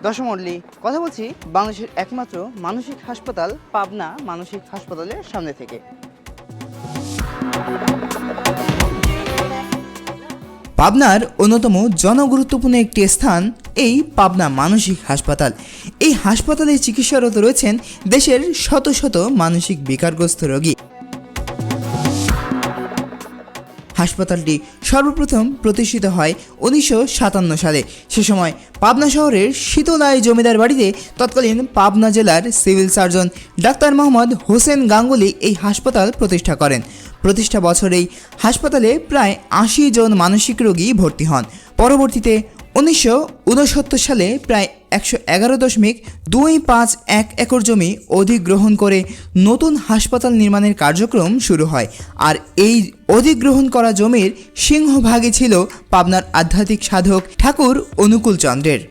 দর্শক মণ্ডলী, কথা বলছি বাংলাদেশের একমাত্র মানসিক হাসপাতাল পাবনা মানসিক হাসপাতালের সামনে থেকে। পাবনার অন্যতম জনগুরুত্বপূর্ণ একটি স্থান এই পাবনা মানসিক হাসপাতাল। এই হাসপাতালে চিকিৎসারত রয়েছেন দেশের শত শত মানসিক বিকারগ্রস্ত রোগী। হাসপাতালটি সর্বপ্রথম প্রতিষ্ঠিত হয় 1957 সালে। সে সময় পাবনা শহরের শীতলাই জমিদার বাড়িতে তৎকালীন পাবনা জেলার civil surgeon doctor Mohammad Hossain Ganguly এই হাসপাতাল প্রতিষ্ঠা করেন। প্রতিষ্ঠা বছরেই হাসপাতালে প্রায় 80 জন মানসিক রোগী ভর্তি হন। পরবর্তীতে 1969 সালে প্রায় 111.251 একর জমি অধিগ্রহণ করে নতুন হাসপাতাল নির্মাণের কার্যক্রম শুরু হয়। আর এই অধিগ্রহণ করা জমির সিংহভাগই ছিল পাবনার আধ্যাত্মিক সাধক ঠাকুর অনুকূল চন্দ্রের।